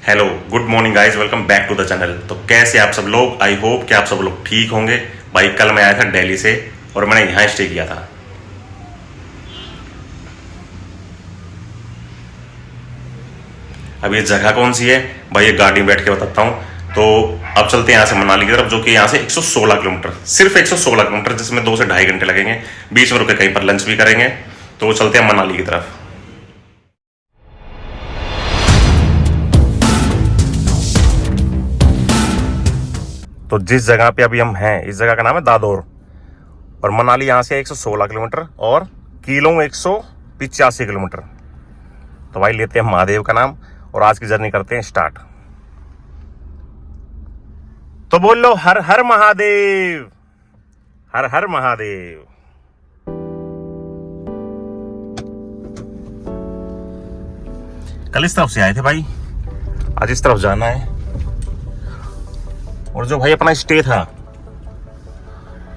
Hello good morning guys, welcome back to the channel. तो कैसे आप सब लोग? आई होप कि आप सब लोग ठीक होंगे। भाई कल मैं आया था दिल्ली से और मैंने यहाँ स्टे किया था। अब ये जगह कौन सी है भाई, ये गाड़ी में बैठ के बताता हूँ। तो अब चलते हैं यहाँ से मनाली की तरफ, जो कि यहाँ से 116 किलोमीटर, सिर्फ 116 किलोमीटर, जिसमें 2 से ढाई घंटे लगेंगे। बीच में रुके कहीं पर लंच भी करेंगे। तो चलते हैं मनाली की तरफ। तो जिस जगह पे अभी हम हैं, इस जगह का नाम है दादोर, और मनाली यहाँ से 116 किलोमीटर और कीलोंग 185 किलोमीटर। तो भाई लेते हैं महादेव का नाम और आज की जर्नी करते हैं स्टार्ट। तो बोल लो हर हर महादेव, हर हर महादेव। कल इस तरफ से आए थे भाई, आज इस तरफ जाना है। और जो भाई अपना स्टे था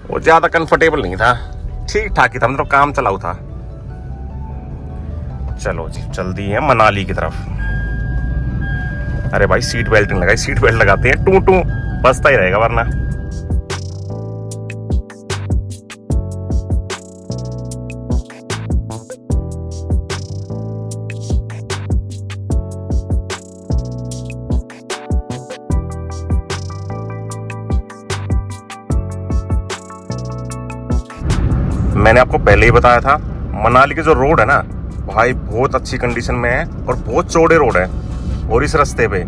वो ज्यादा कंफर्टेबल नहीं था, ठीक ठाक ही था, मतलब काम चलाऊ था। चलो जी चल दी है मनाली की तरफ। अरे भाई सीट बेल्ट नहीं लगाई, सीट बेल्ट लगाते हैं टू टू बसता ही रहेगा वरना। मैंने आपको पहले ही बताया था, मनाली के जो रोड है ना भाई बहुत अच्छी कंडीशन में है और बहुत चौड़े रोड है। और इस रास्ते पे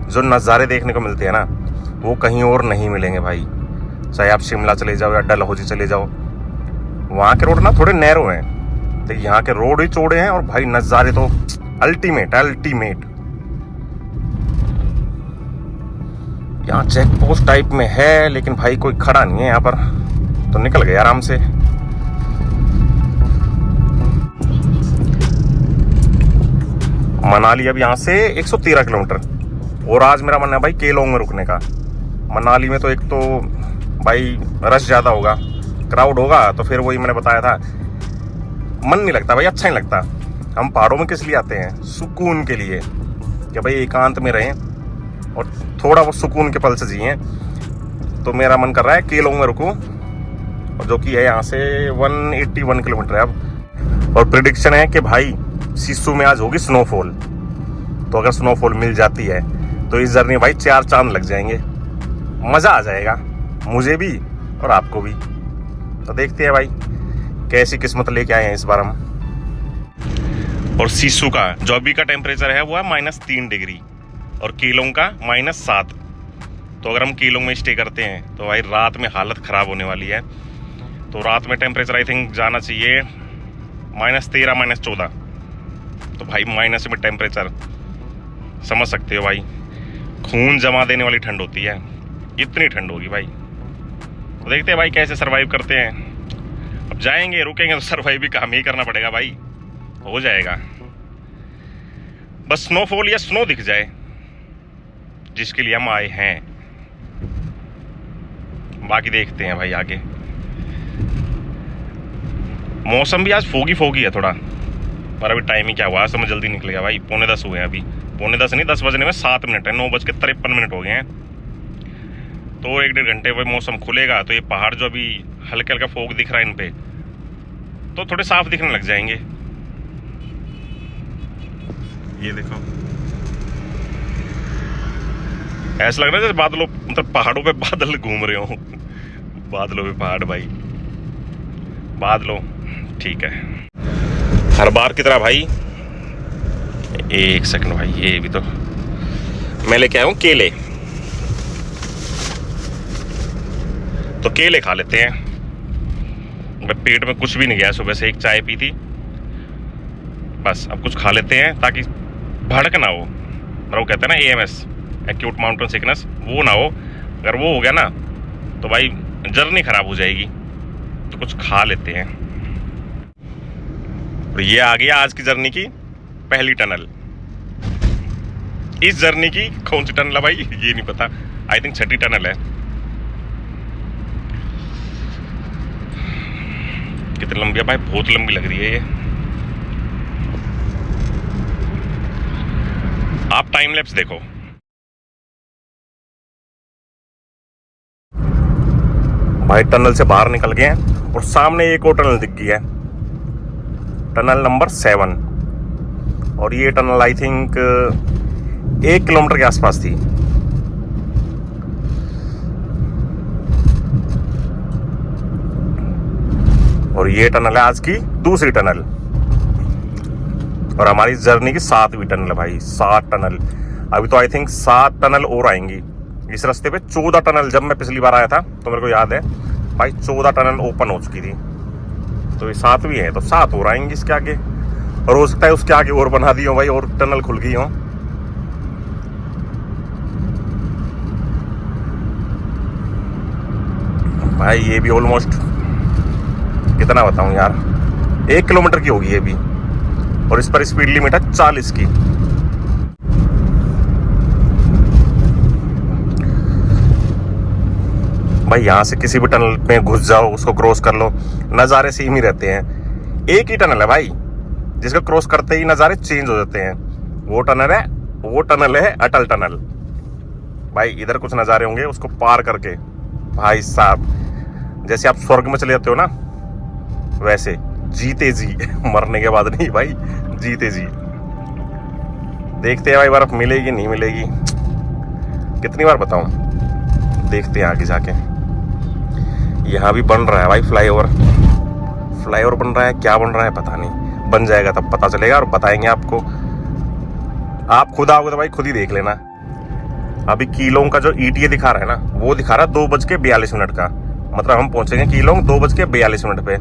जो नज़ारे देखने को मिलते हैं ना वो कहीं और नहीं मिलेंगे भाई। चाहे आप शिमला चले जाओ या डलहौजी चले जाओ, वहाँ के रोड ना थोड़े नैरो हैं, तो यहाँ के रोड ही चौड़े हैं और भाई नज़ारे तो अल्टीमेट अल्टीमेट। यहाँ चेक पोस्ट टाइप में है लेकिन भाई कोई खड़ा नहीं है यहाँ पर, तो निकल गए आराम से। मनाली अब यहाँ से 113 किलोमीटर और आज मेरा मन है भाई केलोंग में रुकने का। मनाली में तो एक तो भाई रश ज़्यादा होगा, क्राउड होगा, तो फिर वही मैंने बताया था, मन नहीं लगता भाई, अच्छा नहीं लगता। हम पहाड़ों में किस लिए आते हैं? सुकून के लिए, कि भाई एकांत में रहें और थोड़ा वो सुकून के पल से जिए। तो मेरा मन कर रहा है केलोंग में रुकूँ, और जो कि है यहाँ से 181 किलोमीटर है अब। और प्रिडिक्शन है कि भाई सिस्सू में आज होगी स्नोफॉल, तो अगर स्नोफॉल मिल जाती है तो इस जर्नी भाई 4 चांद लग जाएंगे, मज़ा आ जाएगा मुझे भी और आपको भी। तो देखते हैं भाई कैसी किस्मत लेके आए हैं इस बार हम। और सिस्सू का जो अभी का टेम्परेचर है वो है -3 डिग्री और कीलोंग का -7। तो अगर हम कीलोंग में स्टे करते हैं तो भाई रात में हालत ख़राब होने वाली है। तो रात में टेम्परेचर आई थिंक जाना चाहिए -13 -14। तो भाई माइनस में टेम्परेचर समझ सकते हो भाई, खून जमा देने वाली ठंड होती है, इतनी ठंड होगी भाई। तो देखते हैं भाई कैसे सरवाइव करते हैं। अब जाएंगे रुकेंगे तो सरवाइव भी काम ही करना पड़ेगा भाई, हो जाएगा। बस स्नोफॉल या स्नो दिख जाए जिसके लिए हम आए हैं, बाकी देखते हैं भाई आगे। मौसम भी आज फोगी फोगी है थोड़ा, पर अभी टाइम ही क्या हुआ, समय जल्दी निकल गया भाई। 9:45 हुए हैं अभी, 9:45 नहीं 10 बजने में 7 मिनट है, 9:53 हो गए हैं। तो 1-1.5 घंटे में मौसम खुलेगा तो ये पहाड़ जो अभी हल्के हल्का फोग दिख रहा है इन पे, तो थोड़े साफ दिखने लग जाएंगे। ये देखो ऐसा लग रहा है जैसे बादलों, मतलब पहाड़ों पे बादल घूम रहे हो। बादलों पे पहाड़ भाई, बादलों ठीक है हर बार की तरह भाई। एक सेकंड भाई, ये भी तो मैं लेके आया हूँ केले, तो केले खा लेते हैं। पेट में कुछ भी नहीं गया, सुबह से एक चाय पी थी बस, अब कुछ खा लेते हैं ताकि भड़क ना हो। मतलब वो कहते हैं ना AMS, एक्यूट माउंटेन सिकनेस, वो ना हो। अगर वो हो गया ना तो भाई जर्नी खराब हो जाएगी, तो कुछ खा लेते हैं। और ये आ गया आज की जर्नी की पहली टनल। इस जर्नी की कौन सी टनल है भाई ये नहीं पता, आई थिंक 6ठी टनल है। कितनी लंबी है भाई, बहुत लंबी लग रही है ये। आप टाइम लैप्स देखो, भाई टनल से बाहर निकल गए हैं और सामने एक और टनल दिख गई है, टनल नंबर 7। और ये टनल आई थिंक 1 किलोमीटर के आसपास थी। और ये टनल है आज की दूसरी टनल और हमारी जर्नी की 7वीं टनल है भाई। 7 टनल, अभी तो आई थिंक 7 टनल और आएंगी इस रास्ते पे। 14 टनल जब मैं पिछली बार आया था तो मेरे को याद है भाई 14 टनल ओपन हो चुकी थी, तो ये 7वीं है तो 7 और आएंगी इसके आगे, और हो सकता है उसके आगे और बना दी हो भाई, और टनल खुल गई हो। भाई ये भी ऑलमोस्ट कितना बताऊं यार, 1 किलोमीटर की होगी ये भी, और इस पर स्पीड लिमिट है 40 की। भाई यहाँ से किसी भी टनल में घुस जाओ, उसको क्रॉस कर लो, नज़ारे सेम ही रहते हैं। एक ही टनल है भाई जिसको क्रॉस करते ही नज़ारे चेंज हो जाते हैं। वो टनल है अटल टनल। भाई इधर कुछ नज़ारे होंगे, उसको पार करके भाई साहब जैसे आप स्वर्ग में चले जाते हो ना, वैसे जीते जी मरने के बाद नहीं भाई, जीते जी। देखते हैं भाई बर्फ मिलेगी नहीं मिलेगी, कितनी बार बताऊं, देखते हैं आगे जाके। यहाँ भी बन रहा है भाई फ्लाईओवर बन रहा है, क्या बन रहा है पता नहीं, बन जाएगा तब पता चलेगा और बताएंगे आपको। आप खुद आओगे तो भाई खुद ही देख लेना। अभी कीलोंग का जो ETA दिखा रहा है ना, वो दिखा रहा है 2:42 का, मतलब हम पहुंचेंगे कीलोंग 2:42 पे,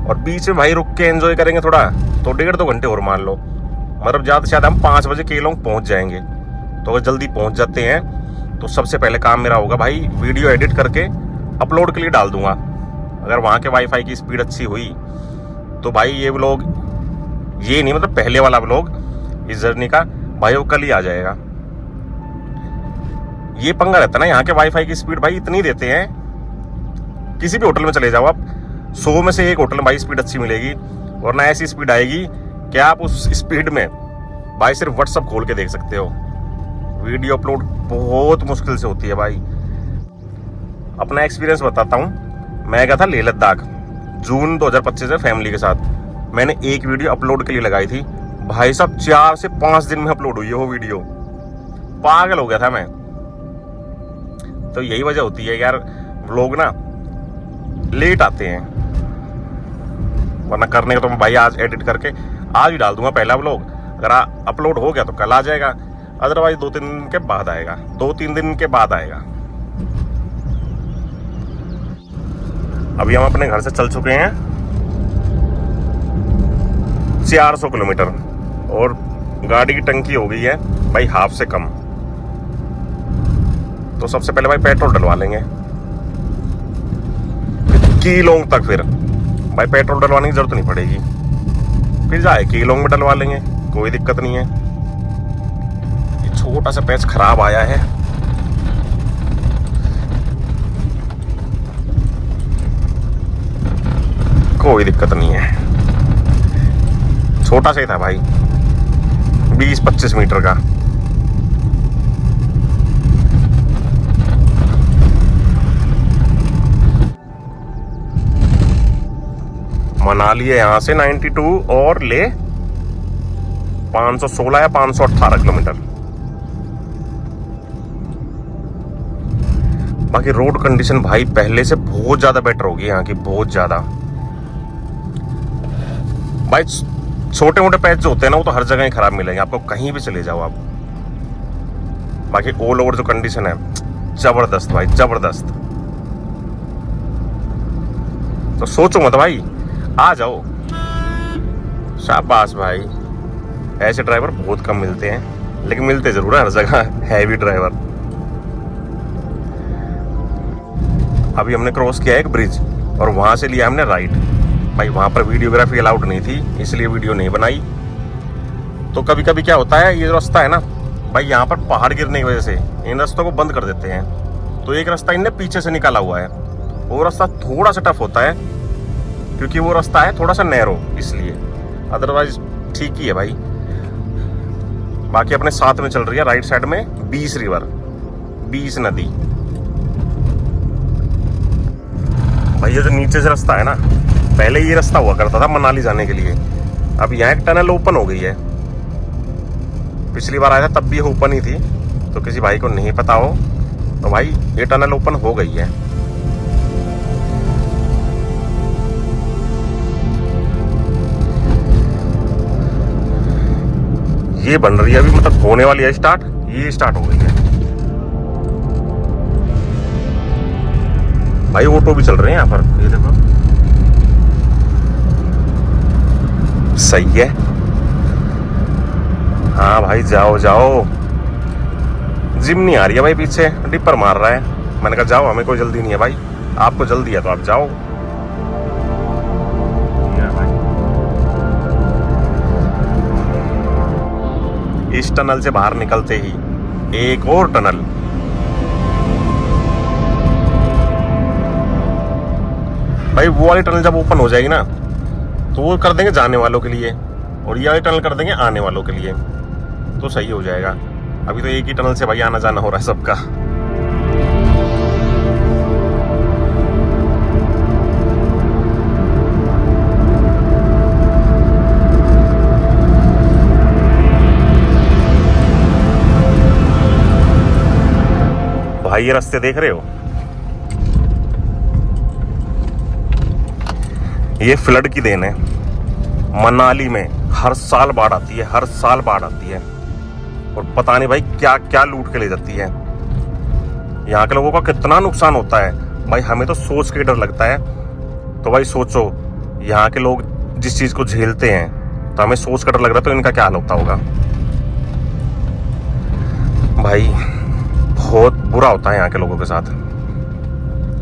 और बीच में भाई रुक के एंजॉय करेंगे थोड़ा, तो 1.5-2 घंटे और मान लो, मतलब ज़्यादा से ज़्यादा हम 5 बजे कीलोंग पहुंच जाएंगे। तो अगर जल्दी पहुंच जाते हैं तो सबसे पहले काम मेरा होगा भाई वीडियो एडिट करके अपलोड के लिए डाल दूंगा। अगर वहाँ के वाईफाई की स्पीड अच्छी हुई तो भाई ये व्लॉग, ये नहीं मतलब पहले वाला व्लॉग इस जर्नी का भाई वो कल ही आ जाएगा। ये पंगा रहता है ना, यहाँ के वाईफाई की स्पीड भाई इतनी देते हैं, किसी भी होटल में चले जाओ आप, 100 में से 1 होटल में भाई स्पीड अच्छी मिलेगी, वरना ऐसी स्पीड आएगी कि आप उस स्पीड में भाई सिर्फ व्हाट्सअप खोल के देख सकते हो। वीडियो अपलोड बहुत मुश्किल से होती है भाई। अपना एक्सपीरियंस बताता हूँ, मैं गया था लेह लद्दाख जून 2025 में फैमिली के साथ। मैंने एक वीडियो अपलोड के लिए लगाई थी, भाई साहब 4 से 5 दिन में अपलोड हुई है वो वीडियो, पागल हो गया था मैं। तो यही वजह होती है यार, व्लॉग ना लेट आते हैं, वरना करने का तो मैं भाई आज एडिट करके आज ही डाल दूंगा पहला व्लॉग। अगर अपलोड हो गया तो कल आ जाएगा, अदरवाइज 2-3 दिन के बाद आएगा, 2-3 दिन के बाद आएगा। अभी हम अपने घर से चल चुके हैं 400 किलोमीटर, और गाड़ी की टंकी हो गई है भाई हाफ से कम। तो सबसे पहले भाई पेट्रोल डलवा लेंगे कीलोंग तक, फिर भाई पेट्रोल डलवाने की जरूरत नहीं पड़ेगी, फिर जाए कीलोंग में डलवा लेंगे, कोई दिक्कत नहीं है। ये छोटा सा पैच खराब आया है, कोई दिक्कत नहीं है, छोटा सा ही था भाई, 20-25 मीटर का। मनाली है यहाँ से 92 और ले 516 या 518 किलोमीटर। बाकी रोड कंडीशन भाई पहले से बहुत ज्यादा बेटर होगी यहाँ की, बहुत ज्यादा। भाई छोटे मोटे पैच जो होते हैं ना वो तो हर जगह ही खराब मिलेंगे आपको, कहीं भी चले जाओ आप। बाकी ऑल ओवर जो कंडीशन है जबरदस्त भाई, जबरदस्त। तो सोचो मत भाई, आ जाओ, शाबाश भाई। ऐसे ड्राइवर बहुत कम मिलते हैं, लेकिन मिलते जरूर है हर जगह, हैवी ड्राइवर। अभी हमने क्रॉस किया एक ब्रिज और वहां से लिया हमने राइट। भाई वहां पर वीडियोग्राफी अलाउड नहीं थी, इसलिए वीडियो नहीं बनाई। तो कभी कभी क्या होता है, ये जो रास्ता है ना भाई, यहाँ पर पहाड़ गिरने की वजह से इन रास्तों को बंद कर देते हैं। तो एक रास्ता इनने पीछे से निकाला हुआ है, वो रास्ता थोड़ा सा टफ होता है क्योंकि वो रास्ता है थोड़ा सा नैरो, इसलिए। अदरवाइज ठीक ही है भाई। बाकी अपने साथ में चल रही है राइट साइड में 20 रिवर, 20 नदी। भाई ये जो नीचे से रास्ता है ना, पहले ये रास्ता हुआ करता था मनाली जाने के लिए। अब यहाँ एक टनल ओपन हो गई है। पिछली बार आया था तब भी ओपन ही थी, तो किसी भाई को नहीं पता हो तो भाई ये टनल ओपन हो गई है। ये बन रही है अभी, मतलब होने वाली है स्टार्ट, ये स्टार्ट हो गई है। भाई ऑटो भी चल रहे हैं यहाँ पर, ये देखो। सही है। हाँ भाई जाओ जाओ। जिम नहीं आ रही है भाई, पीछे डिपर मार रहा है। मैंने कहा जाओ, हमें कोई जल्दी नहीं है भाई, आपको जल्दी है तो आप जाओ। इस टनल से बाहर निकलते ही एक और टनल। भाई वो वाली टनल जब ओपन हो जाएगी ना, तो वो कर देंगे जाने वालों के लिए, और ये वाली टनल कर देंगे आने वालों के लिए, तो सही हो जाएगा। अभी तो एक ही टनल से भाई आना जाना हो रहा है सबका। भाई ये रास्ते देख रहे हो, ये फ्लड की देन है। मनाली में हर साल बाढ़ आती है, हर साल बाढ़ आती है, और पता नहीं भाई क्या क्या लूट के ले जाती है। यहाँ के लोगों का कितना नुकसान होता है भाई, हमें तो सोच के डर लगता है। तो भाई सोचो, यहाँ के लोग जिस चीज को झेलते हैं तो हमें सोच कर डर लग रहा है, तो इनका क्या हाल होता होगा भाई। बहुत बुरा होता है यहाँ के लोगों के साथ।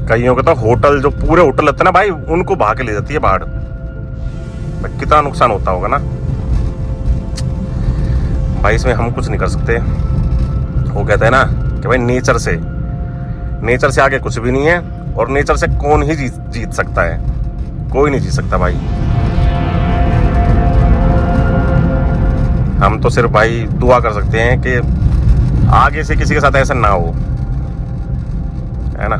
कईयों के तो होटल, जो पूरे होटल रहते हैं ना भाई, उनको बहा के ले जाती है बाढ़। भाई कितना नुकसान होता होगा ना भाई, इसमें हम कुछ नहीं कर सकते। वो कहते हैं ना कि भाई नेचर से आगे कुछ भी नहीं है, और नेचर से कौन ही जीत सकता है, कोई नहीं जीत सकता भाई। हम तो सिर्फ भाई दुआ कर सकते हैं कि आगे से किसी के साथ ऐसा ना हो, है ना।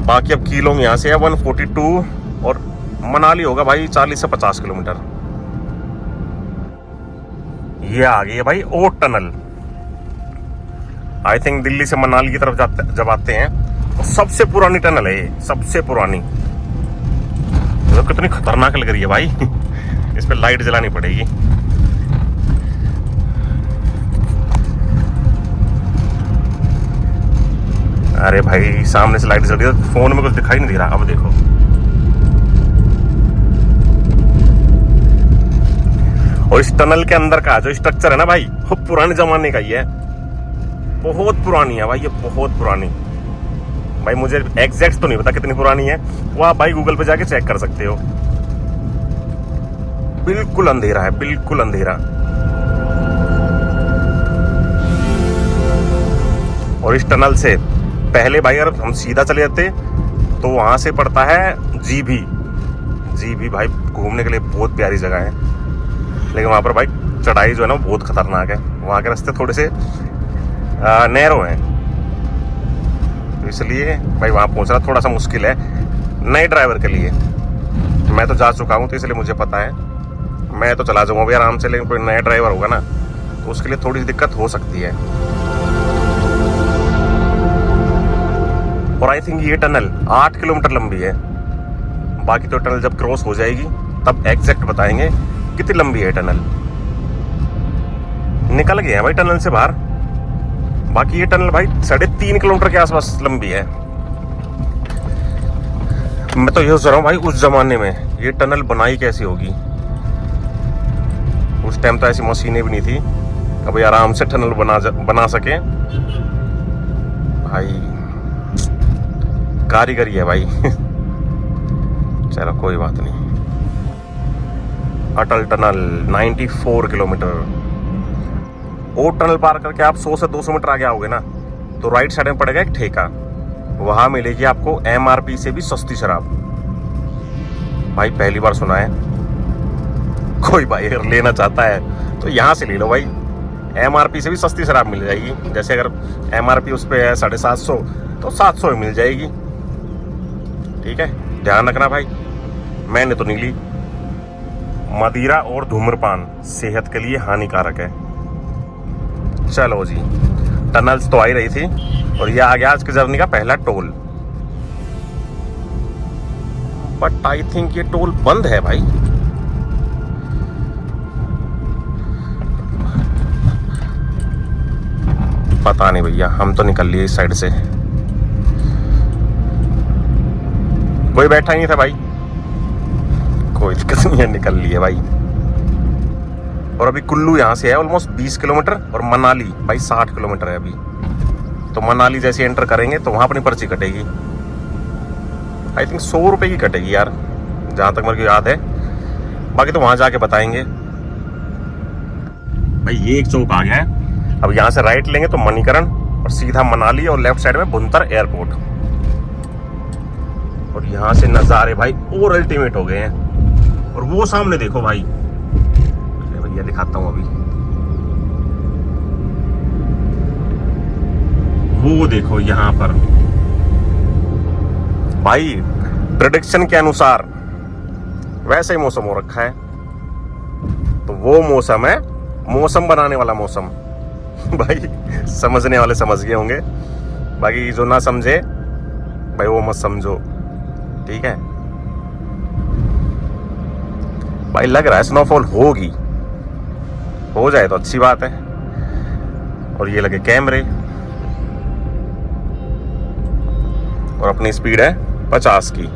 बाकी अब कीलोंग यहाँ से है 142, और मनाली होगा भाई 40 से 50 किलोमीटर। ये आ गई है भाई ओट टनल। आई थिंक दिल्ली से मनाली की तरफ जब आते हैं तो सबसे पुरानी टनल है ये, सबसे पुरानी। तो कितनी खतरनाक लग रही है भाई। इस पे लाइट जलानी पड़ेगी। अरे भाई सामने से लाइट जल रही है, फोन में कुछ दिखाई नहीं दे रहा। अब देखो, और इस टनल के अंदर का जो स्ट्रक्चर है ना भाई, वो पुराने जमाने का ही है, बहुत पुरानी है भाई, ये बहुत पुरानी। भाई मुझे एग्जैक्ट तो नहीं पता कितनी पुरानी है, वो आप भाई गूगल पे जाके चेक कर सकते हो। बिल्कुल अंधेरा है, बिल्कुल अंधेरा। और इस टनल से पहले भाई अगर हम सीधा चले जाते तो वहां से पड़ता है जीभी भाई, घूमने के लिए बहुत प्यारी जगह है, लेकिन वहां पर भाई चढ़ाई जो है ना बहुत खतरनाक है। वहां के रास्ते थोड़े से नैरो हैं, तो इसलिए भाई वहां पहुंचना थोड़ा सा मुश्किल है नए ड्राइवर के लिए। मैं तो जा चुका हूं तो इसलिए मुझे पता है, मैं तो चला जाऊंगा भी आराम से, लेकिन कोई नया ड्राइवर होगा ना तो उसके लिए थोड़ी सी दिक्कत हो सकती है। और आई थिंक ये टनल 8 किलोमीटर लंबी है। बाकी तो टनल जब क्रॉस हो जाएगी तब एग्जैक्ट बताएंगे कितनी लंबी है टनल। निकल गए हैं भाई टनल से बाहर। बाकी ये टनल भाई 3.5 किलोमीटर के आसपास लंबी है। मैं तो ये सोच रहा हूँ भाई, उस जमाने में ये टनल बनाई कैसी होगी। उस टाइम तो ऐसी मशीनें भी नहीं थी अब आराम से टनल बना सके भाई। कारीगरी है भाई। चलो कोई बात नहीं। अटल टनल 94 किलोमीटर। वो टनल पार करके आप 100 से 200 मीटर आगे आओगे ना तो राइट साइड में पड़ेगा एक ठेका, वहां मिलेगी आपको MRP से भी सस्ती शराब। भाई पहली बार सुना है। कोई भाई अगर लेना चाहता है तो यहाँ से ले लो भाई, MRP से भी सस्ती शराब मिल जाएगी। जैसे अगर MRP उस पर है 750 तो 700 में मिल जाएगी। ठीक है, ध्यान रखना भाई, मैंने तो नहीं ली। मदिरा और धूम्रपान सेहत के लिए हानिकारक है। चलो जी, टनल्स तो आ ही रही थी और ये आ गया आज की जर्नी का पहला टोल। बट आई थिंक ये टोल बंद है भाई। पता नहीं भैया, हम तो निकल लिए इस साइड से। कोई बैठा ही नहीं था भाई, कोई दिक्कत नहीं है, निकल लिए भाई। और अभी कुल्लू यहाँ से है ऑलमोस्ट 20 किलोमीटर और मनाली भाई 60 किलोमीटर है अभी। तो मनाली जैसे एंटर करेंगे तो वहाँ अपनी पर्ची कटेगी। आई थिंक 100 रुपये की कटेगी यार, जहाँ तक मेरे को याद है। बाकी तो वहाँ जाके बताएंगे। भाई ये एक चौक आ गया है। अब यहाँ से राइट लेंगे तो मणिकरण और सीधा मनाली, और लेफ्ट साइड में भुंतर एयरपोर्ट। और यहाँ से नज़ारे भाई और अल्टीमेट हो गए हैं। और वो सामने देखो भाई, भैया दिखाता हूँ अभी, वो देखो यहाँ पर भाई प्रेडिक्शन के अनुसार वैसा ही मौसम हो रखा है। तो वो मौसम है मौसम बनाने वाला मौसम। भाई समझने वाले समझ गए होंगे, बाकी जो ना समझे भाई वो मत समझो, ठीक है। भाई लग रहा है स्नोफॉल होगी, हो जाए तो अच्छी बात है। और ये लगे कैमरे, और अपनी स्पीड है 50 की।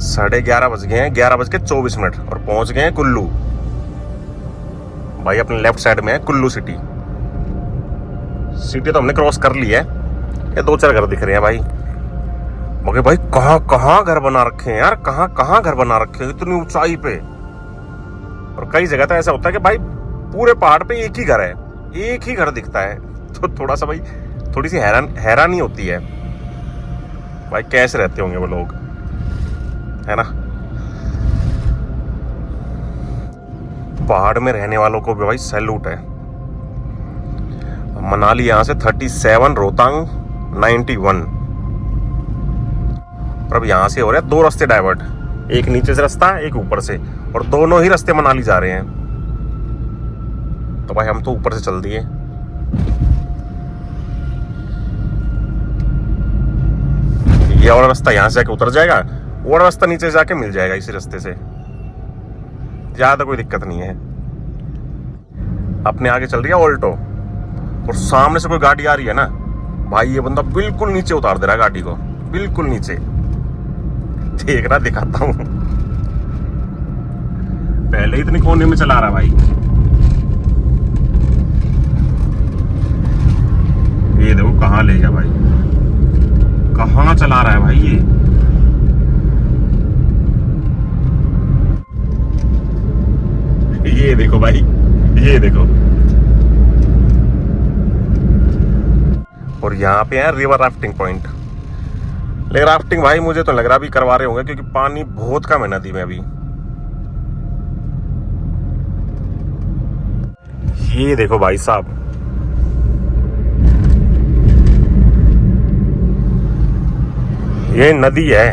11:30 बज गए हैं, 11:24 और पहुंच गए हैं कुल्लू। भाई अपने लेफ्ट साइड में है कुल्लू सिटी। सिटी तो हमने क्रॉस कर ली है। ये 2-4 घर दिख रहे हैं भाई, मगर भाई कहाँ कहाँ घर बना रखे हैं यार, कहाँ कहाँ घर बना रखे हैं इतनी ऊंचाई पे। और कई जगह तो ऐसा होता है कि भाई पूरे पहाड़ पे एक ही घर है, एक ही घर दिखता है। तो थोड़ा सा भाई थोड़ी सी हैरानी होती है भाई, कैसे रहते होंगे वो लोग, है ना। पहाड़ में रहने वालों को भी भाई सैल्यूट है। मनाली यहां से 37, रोहतांग 91। और अब यहां से हो रहे हैं 2 रास्ते डाइवर्ट, एक नीचे से रास्ता है, एक ऊपर से, और दोनों ही रास्ते मनाली जा रहे हैं। तो भाई हम तो ऊपर से चल दिए। ये वाला रास्ता यहां से जाके उतर जाएगा, वो वाला रास्ता नीचे से जाके मिल जाएगा इसी रास्ते से, ज्यादा कोई दिक्कत नहीं है। अपने आगे चल रही है ऑल्टो, और सामने से कोई गाड़ी आ रही है ना भाई, ये बंदा बिल्कुल नीचे उतार दे रहा है गाड़ी को, बिल्कुल नीचे। देख रहा, दिखाता हूं। पहले इतने कोने में चला रहा भाई, ये देखो कहां ले गया भाई, कहां चला रहा है भाई ये देखो भाई, ये देखो। और यहाँ पे है रिवर राफ्टिंग पॉइंट। लेकिन राफ्टिंग भाई मुझे तो लग रहा अभी करवा रहे होंगे, क्योंकि पानी बहुत कम है नदी में अभी। ये देखो भाई साहब, ये नदी है,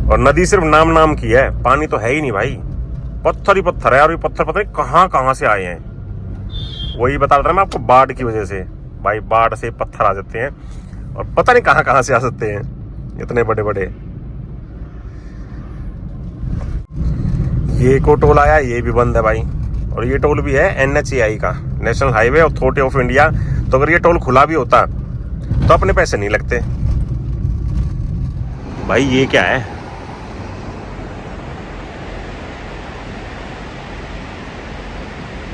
और नदी सिर्फ नाम नाम की है, पानी तो है ही नहीं भाई, पत्थर ही पत्थर है। और ये पत्थर पता है कहाँ कहाँ से आए हैं। वही बता रहा मैं आपको, बाढ़ की वजह से भाई, बाढ़ से पत्थर आ जाते हैं, और पता नहीं कहाँ कहाँ से आ सकते हैं इतने बड़े बड़े। ये को टोल आया, ये भी बंद है भाई। और ये टोल भी है NHAI का, national highway authority of India. तो अगर ये टोल खुला भी होता तो अपने पैसे नहीं लगते भाई। ये क्या है,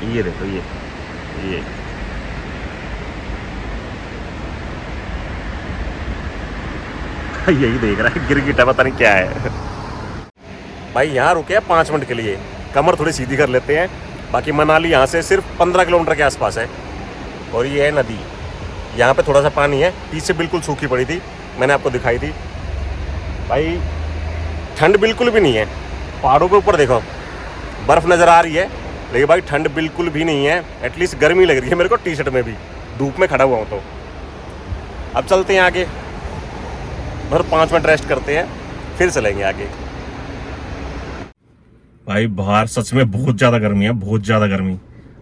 ये देखो, ये यही देख रहा है, गिरगिटा पता नहीं क्या है भाई। यहाँ रुके हैं 5 मिनट के लिए, कमर थोड़ी सीधी कर लेते हैं। बाकी मनाली यहाँ से सिर्फ 15 किलोमीटर के आसपास है। और ये है नदी, यहाँ पे थोड़ा सा पानी है, पीछे बिल्कुल सूखी पड़ी थी, मैंने आपको दिखाई थी भाई। ठंड बिल्कुल भी नहीं है, पहाड़ों के ऊपर देखो बर्फ नज़र आ रही है, लेकिन भाई ठंड बिल्कुल भी नहीं है। एटलीस्ट गर्मी लग रही है मेरे को टी शर्ट में भी, धूप में खड़ा हुआ हूँ तो। अब चलते हैं आगे। और 5 मिनट रेस्ट करते हैं, फिर चलेंगे आगे। भाई बाहर सच में बहुत ज़्यादा गर्मी है, बहुत ज़्यादा गर्मी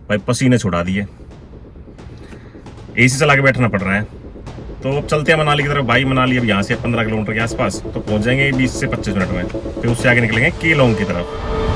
भाई, पसीने छुड़ा दिए, एसी चला के बैठना पड़ रहा है। तो अब चलते हैं मनाली की तरफ भाई। मनाली अब यहाँ से 15 किलोमीटर के आसपास, तो पहुँच जाएंगे 20 से 25 मिनट में। फिर उससे आगे निकलेंगे केलोंग की तरफ।